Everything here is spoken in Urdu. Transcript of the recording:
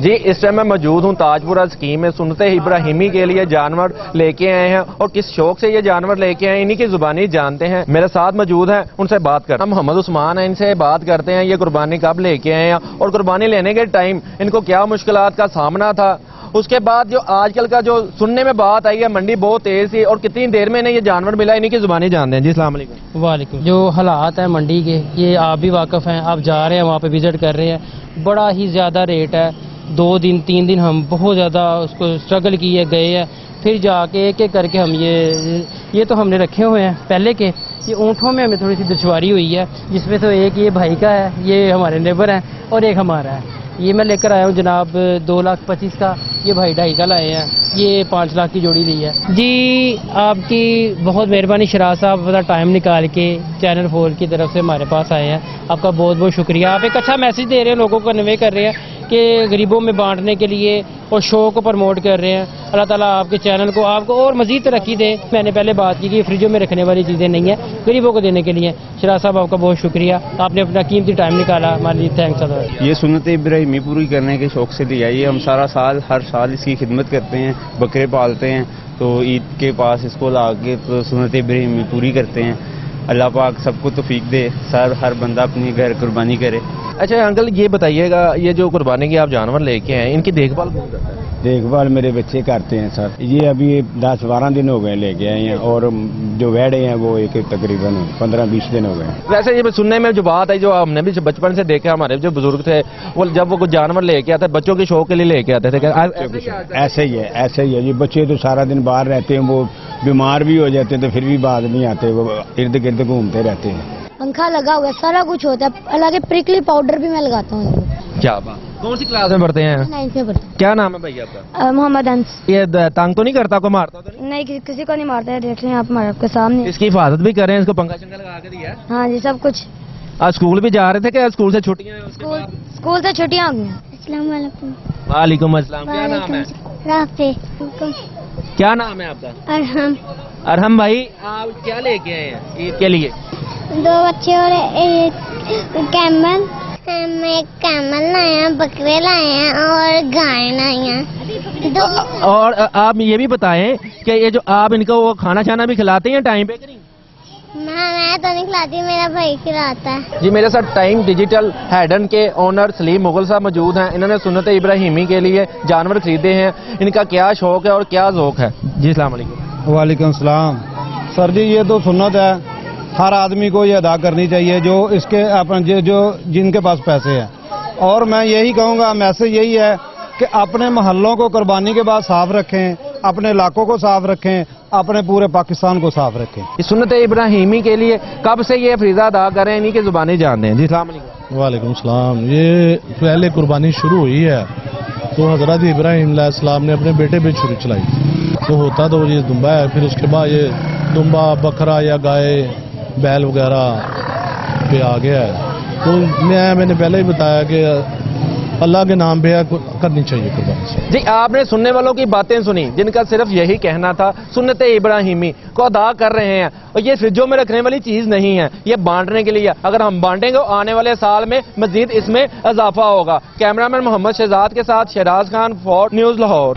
جی اس ٹائم میں موجود ہوں تاجپورہ اسکیم میں سنت ابراہیمی کے لیے جانور لے کے آئے ہیں اور کس شوق سے یہ جانور لے کے آئے انہی کی زبانی جانتے ہیں. میرے ساتھ موجود ہیں, ان سے بات کرتے ہیں. محمد عثمان ہیں, ان سے بات کرتے ہیں یہ قربانی کب لے کے آئے ہیں اور قربانی لینے کے ٹائم ان کو کیا مشکلات کا سامنا تھا. اس کے بعد جو آج کل کا جو سننے میں بات آئی ہے منڈی بہت تیز تھی اور کتنی دیر میں انہیں یہ جانور ملا, انہی کی زبانی جانتے ہیں. جی السلام علیکم. وعلیکم. جو حالات ہیں منڈی کے یہ آپ بھی واقف ہیں, آپ جا رہے ہیں وہاں پہ وزٹ کر رہے ہیں, بڑا ہی زیادہ ریٹ ہے. 2 دن 3 دن ہم بہت زیادہ اس کو اسٹرگل کیے گئے ہیں, پھر جا کے ایک ایک کر کے ہم یہ تو ہم نے رکھے ہوئے ہیں پہلے کے. یہ اونٹوں میں ہمیں تھوڑی سی دشواری ہوئی ہے, جس میں تو ایک یہ بھائی کا ہے, یہ ہمارے نیبر ہیں, اور ایک ہمارا ہے. یہ میں لے کر آیا ہوں جناب 2,25,000 کا, یہ بھائی 2.5 کا لائے ہیں, یہ 5 لاکھ کی جوڑی لی ہے. جی آپ کی بہت مہربانی شراز صاحب, ٹائم نکال کے چینل 4 کی طرف سے ہمارے پاس آئے ہیں, آپ کا بہت بہت شکریہ. آپ ایک اچھا میسج دے رہے ہیں, لوگوں کو کنوے کر رہے ہیں کہ غریبوں میں بانٹنے کے لیے اور شو کو پروموٹ کر رہے ہیں. اللہ تعالیٰ آپ کے چینل کو آپ کو اور مزید ترقی دے. میں نے پہلے بات کی کہ یہ فریجوں میں رکھنے والی چیزیں نہیں ہیں, غریبوں کو دینے کے لیے. شراز صاحب آپ کا بہت شکریہ, آپ نے اپنا قیمتی ٹائم نکالا ہمارے لیے, تھینکس. یہ سنت ابراہیمی پوری کرنے کے شوق سے لیا, یہ ہم سارا سال ہر سال اس کی خدمت کرتے ہیں, بکرے پالتے ہیں, تو عید کے پاس اس کو لا کے تو سنت ابراہیمی پوری کرتے ہیں. اللہ پاک سب کو توفیق دے, ہر بندہ اپنی گھر قربانی کرے. اچھا انکل یہ بتائیے گا, یہ جو قربانی کے آپ جانور لے کے آئے ان کی دیکھ بھال کون کرتا ہے؟ دیکھ بھال میرے بچے کرتے ہیں سر. یہ ابھی 10-12 دن ہو گئے لے کے آئے ہیں, اور جو ویڑے ہیں وہ ایک تقریباً 15-20 دن ہو گئے. ویسے یہ سننے میں جو بات ہے, جو ہم نے بھی بچپن سے دیکھا, ہمارے جو بزرگ تھے وہ جب وہ کچھ جانور لے کے آتے بچوں کے شوق کے لیے لے کے آتے تھے. ایسے ہی ہے یہ بچے تو سارا دن باہر رہتے ہیں, وہ بیمار بھی ہو جاتے ہیں تو پھر بھی بعد نہیں آتے, وہ ارد گرد گھومتے رہتے ہیں. پنکھا لگا ہوا ہے, سارا کچھ ہوتا ہے, الگ پرکلی پاؤڈر بھی میں لگاتا ہوں. کیا بات, کون سی کلاس میں پڑھتے ہیں؟ 9th میں پڑھتا کیا نام ہے بھائی آپ کا؟ ہوں. محمد انس. یہ تنگ تو نہیں کرتا, کو مارتا تو نہیں, کسی کو نہیں مارتا ہے, دیکھ لیں آپ ہمارے آپ کے سامنے. اس کی حفاظت بھی کریں, اس کو پنکھا شنکھا لگا کے دیا؟ ہاں جی سب کچھ. آج اسکول بھی جا رہے تھے کہ اسکول سے چھٹیاں ہیں؟ اسکول سے چھٹیاں ہو گئی. السلام علیکم. وعلیکم السلام. کیا نام ہے؟ رافع. کیا نام ہے آپ کا؟ ارحم. ارحم بھائی, آپ کیا لے کے آئے ہیں عید کے لیے؟ 2 بچے اور ایک کیمل. ہم ایک کیمل لائے ہیں, بکرے لائے ہیں اور گائے لائی ہیں. اور آپ یہ بھی بتائیں کہ یہ جو آپ ان کو وہ کھانا چھانا بھی کھلاتے ہیں ٹائم پہ کہ نہیں؟ میں تو نہیں کھلاتی, میرا بھائی کھلاتا ہے. جی میرے ساتھ ٹائم ڈیجیٹل ہیڈن کے اونر سلیم مغل صاحب موجود ہیں. انہوں نے سنت ابراہیمی کے لیے جانور خریدے ہیں, ان کا کیا شوق ہے اور کیا ذوق ہے. جی السلام علیکم. وعلیکم السلام. سر جی یہ تو سنت ہے, ہر آدمی کو یہ ادا کرنی چاہیے جو اس کے جو جن کے پاس پیسے ہیں. اور میں یہی کہوں گا, میسج یہی ہے کہ اپنے محلوں کو قربانی کے بعد صاف رکھیں, اپنے علاقوں کو صاف رکھیں, اپنے پورے پاکستان کو صاف رکھیں. سنت ابراہیمی کے لیے کب سے یہ فریضہ ادا کریں, انہی کی زبانی جانتے ہیں. جی السلام علیکم. وعلیکم السلام. یہ پہلے قربانی شروع ہوئی ہے تو حضرت ابراہیم علیہ السلام نے اپنے بیٹے پہ چھری چلائی, تو ہوتا تو یہ دمبا ہے, پھر اس کے بعد یہ دمبا بکرا یا گائے بیل وغیرہ پہ آ گیا ہے. تو میں نے پہلے ہی بتایا کہ اللہ کے نام پہ کرنی چاہیے قربانی سے. جی آپ نے سننے والوں کی باتیں سنی جن کا صرف یہی کہنا تھا سنت ابراہیمی کو ادا کر رہے ہیں, اور یہ فریجوں میں رکھنے والی چیز نہیں ہے, یہ بانٹنے کے لیے. اگر ہم بانٹیں گے آنے والے سال میں مزید اس میں اضافہ ہوگا. کیمرامین محمد شہزاد کے ساتھ شہراز خان، 4 نیوز لاہور.